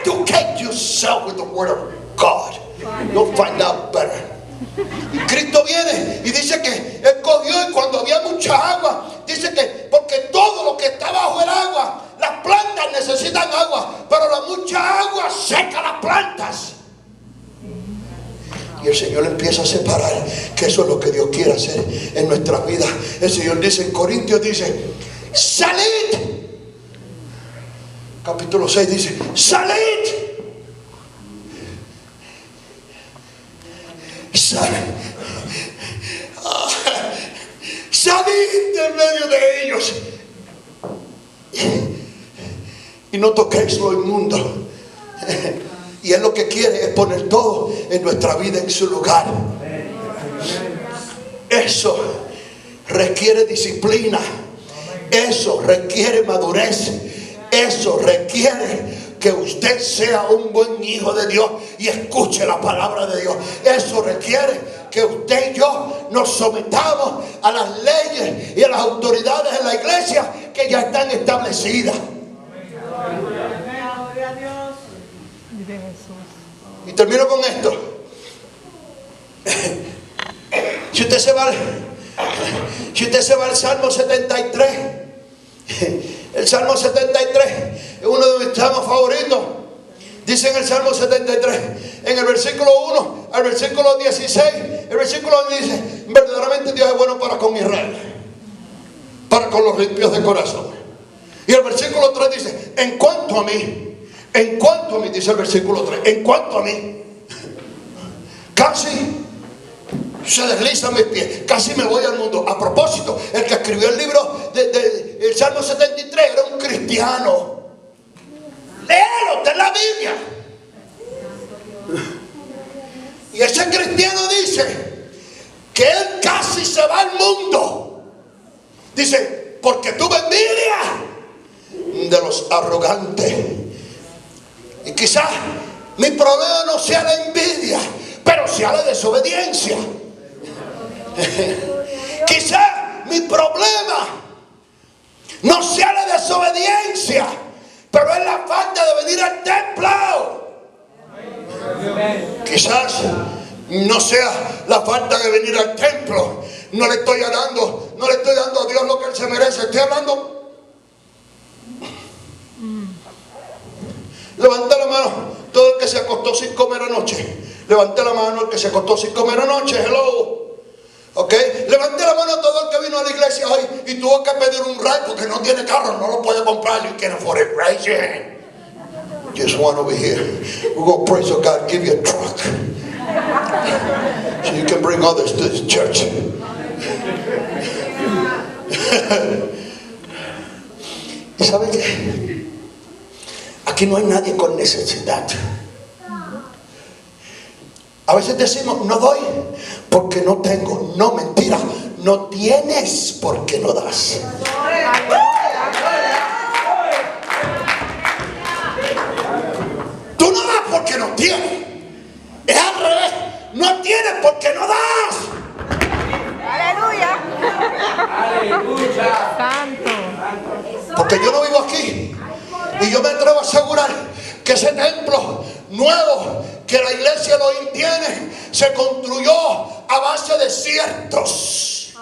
Educate yourself with the word of God. You'll find out better. Y Cristo viene y dice que Él cogió, y cuando había mucha agua, dice que porque todo lo que está bajo el agua, las plantas necesitan agua, pero la mucha agua seca las plantas. Y el Señor empieza a separar, que eso es lo que Dios quiere hacer en nuestras vidas. El Señor dice en Corintios, dice, salid. Capítulo 6 dice, salid. Salid de medio de ellos y no toquéis lo inmundo. Y Él lo que quiere es poner todo en nuestra vida en su lugar. Eso requiere disciplina, eso requiere madurez, eso requiere que usted sea un buen hijo de Dios y escuche la palabra de Dios. Eso requiere que usted y yo nos sometamos a las leyes y a las autoridades en la iglesia que ya están establecidas. Y termino con esto. Si usted se va al Salmo 73, el Salmo 73 es uno de mis salmos favoritos. Dice en el Salmo 73, en el versículo 1 al versículo 16, el versículo 1 dice, verdaderamente Dios es bueno para con Israel, para con los limpios de corazón. Y el versículo 3 dice, en cuanto a mí, dice el versículo 3, en cuanto a mí, casi se deslizan mis pies, casi me voy al mundo. A propósito, el que escribió el libro el Salmo 73 era un cristiano. Léalo, está en la Biblia. Y ese cristiano dice que él casi se va al mundo. Dice, porque tuve envidia de los arrogantes. Y quizás mi problema no sea la envidia, pero sea la desobediencia. Quizás mi problema no sea la desobediencia, pero es la falta de venir al templo. Quizás no sea la falta de venir al templo. No le estoy dando a Dios lo que Él se merece. Estoy hablando. Levanta la mano todo el que se acostó sin comer anoche. Levante la mano el que se acostó sin comer anoche. Hello. Ok, levante la mano todo el que vino a la iglesia hoy y tuvo que pedir un ride porque no tiene carro, no lo puede comprar. You can't afford it. Raise your hand. Just one over here. We're going to praise God, give you a truck so you can bring others to this church. ¿Y sabe qué? Aquí no hay nadie con necesidad. A veces decimos, no doy porque no tengo. No, mentira. No tienes porque no das. Tú no das porque no tienes. Es al revés. No tienes porque no das. Aleluya. Aleluya. Santo. Porque yo no vivo aquí. Y yo me atrevo a asegurar que ese templo nuevo que la iglesia Elohim tiene se construyó a base de ciertos.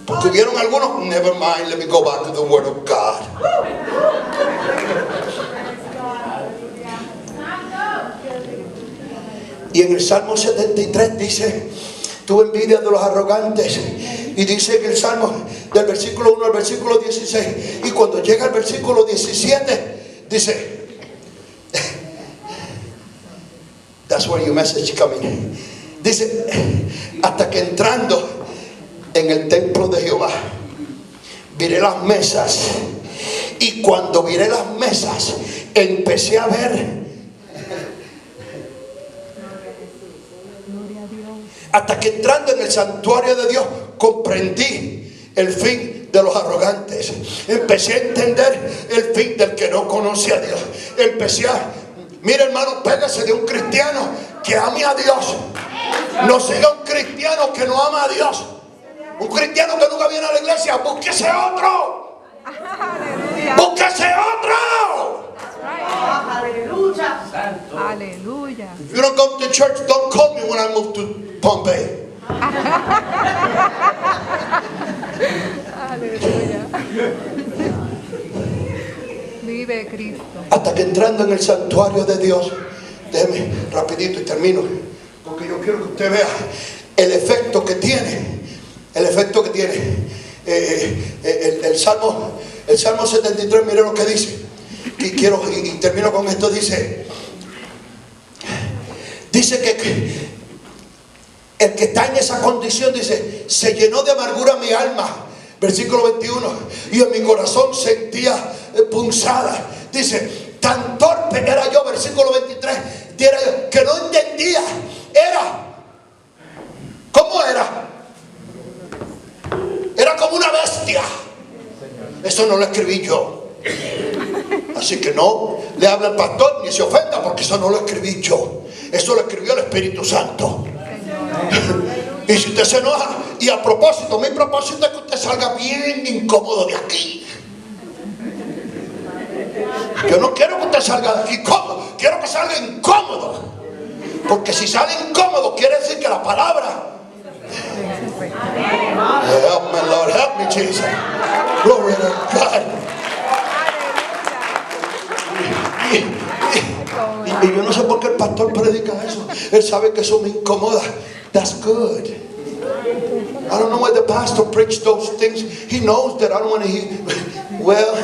Porque hubieron algunos, never mind, let me go back to the word of God. Y en el Salmo 73 dice, tuve envidia de los arrogantes. Y dice en el Salmo del versículo 1 al versículo 16. Y cuando llega al versículo 17, dice, that's where your message coming. Dice, hasta que entrando en el templo de Jehová, viré las mesas. Y cuando viré las mesas, empecé a ver. Hasta que entrando en el santuario de Dios, comprendí el fin de los arrogantes. Empecé a entender el fin del que no conoce a Dios. Mira, hermano, pégase de un cristiano que ame a Dios. No siga un cristiano que no ama a Dios. Un cristiano que nunca viene a la iglesia, búsquese otro. Búsquese If you don't come to church, don't call me when I move to Pompey. Aleluya. Vive Cristo. Hasta que entrando en el santuario de Dios, déjeme rapidito y termino, porque yo quiero que usted vea el efecto que tiene, el Salmo 73. Mire lo que dice, y termino con esto. Dice que el que está en esa condición, dice, se llenó de amargura mi alma. Versículo 21, y en mi corazón sentía punzada. Dice, tan torpe era yo, versículo 23, que no entendía. ¿Cómo era? Era como una bestia. Eso no lo escribí yo. Así que no le habla al pastor ni se ofenda, porque eso no lo escribí yo. Eso lo escribió el Espíritu Santo. Y si usted se enoja, y a propósito, mi propósito es que usted salga bien incómodo de aquí. Yo no quiero que usted salga de aquí cómodo, quiero que salga incómodo. Porque si sale incómodo, quiere decir que la palabra. Help me, Lord, help me, Jesus. Glory to God. Y yo no sé por qué el pastor predica eso. Él sabe que eso me incomoda. That's good. I don't know why the pastor preached those things. He knows that I don't want to hear. Well,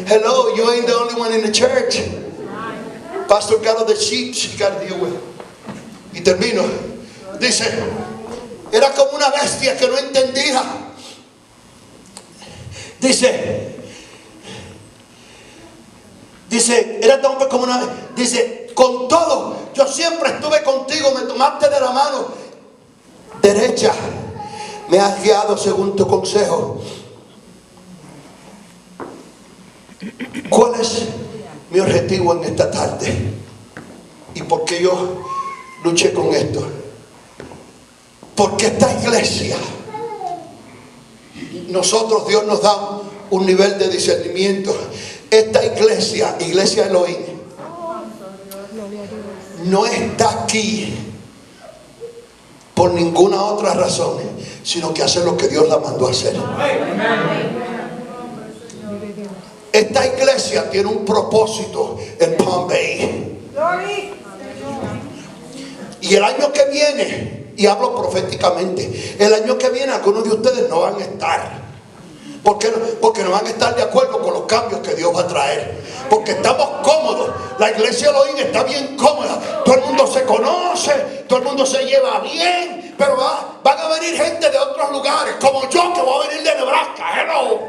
hello, you ain't the only one in the church. Pastor got other sheep he got to deal with. Y termino. Dice, era como una bestia que no entendía. Dice, era tan como una. Dice, con todo, yo siempre estuve contigo, me tomaste de la mano derecha, me has guiado según tu consejo. ¿Cuál es mi objetivo en esta tarde? ¿Y por qué yo luché con esto? Porque esta iglesia, nosotros, Dios nos da un nivel de discernimiento. Esta iglesia Elohim, no está aquí por ninguna otra razón, sino que hace lo que Dios la mandó a hacer. Esta iglesia tiene un propósito en Palm Bay. Y el año que viene, y hablo proféticamente, el año que viene algunos de ustedes no van a estar. ¿Por qué no? Porque no van a estar de acuerdo con los cambios que Dios va a traer. Porque estamos cómodos. La iglesia Elohim está bien cómoda. Todo el mundo se conoce, todo el mundo se lleva bien. Pero van a venir gente de otros lugares, como yo, que voy a venir de Nebraska. Hello.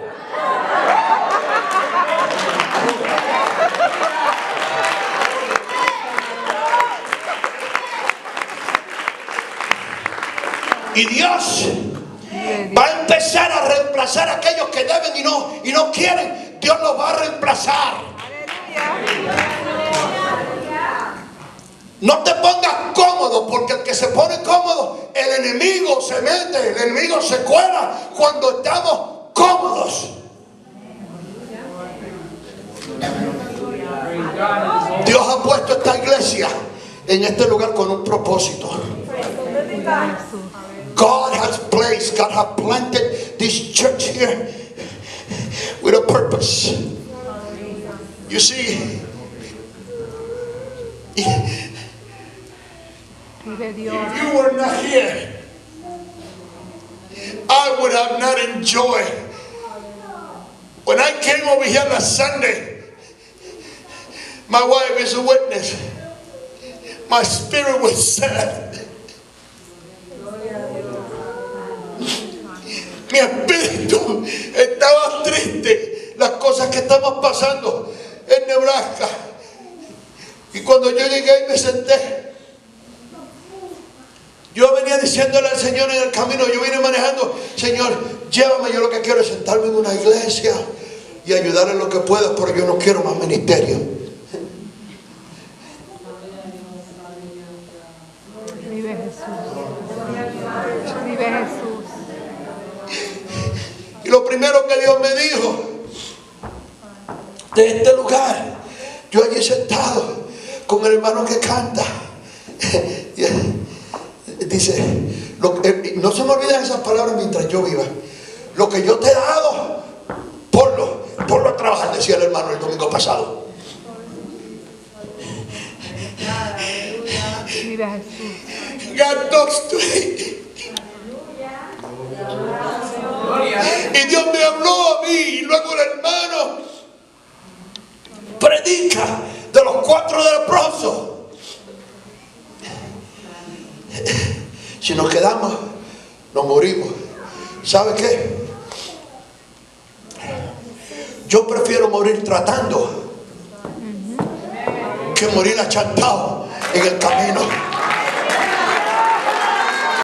Y Dios va a empezar a reemplazar a aquellos que deben y no quieren. Dios los va a reemplazar. No te pongas cómodo, porque el que se pone cómodo, el enemigo se mete, el enemigo se cuela cuando estamos cómodos. Dios ha puesto esta iglesia en este lugar con un propósito. God has planted this church here with a purpose. You see, if you were not here, I would have not enjoyed. When I came over here last Sunday, my wife is a witness. My spirit was sad. Mi espíritu estaba triste. Las cosas que estamos pasando en Nebraska. Y cuando yo llegué y me senté, yo venía diciéndole al Señor en el camino, yo vine manejando, Señor, llévame, yo lo que quiero es sentarme en una iglesia y ayudar en lo que pueda, pero yo no quiero más ministerio. Vive Jesús. Vive Jesús. Y lo primero que Dios me dijo, de este lugar, yo allí sentado con el hermano que canta, Dice, no se me olviden esas palabras mientras yo viva. Lo que yo te he dado, ponlo a trabajar, decía el hermano el domingo pasado. Vive Jesús. God talks to me. Y Dios me habló a mí, y luego el hermano predica de los 4 leprosos. Si nos quedamos, nos morimos. ¿Sabe qué? Yo prefiero morir tratando que morir achantado en el camino.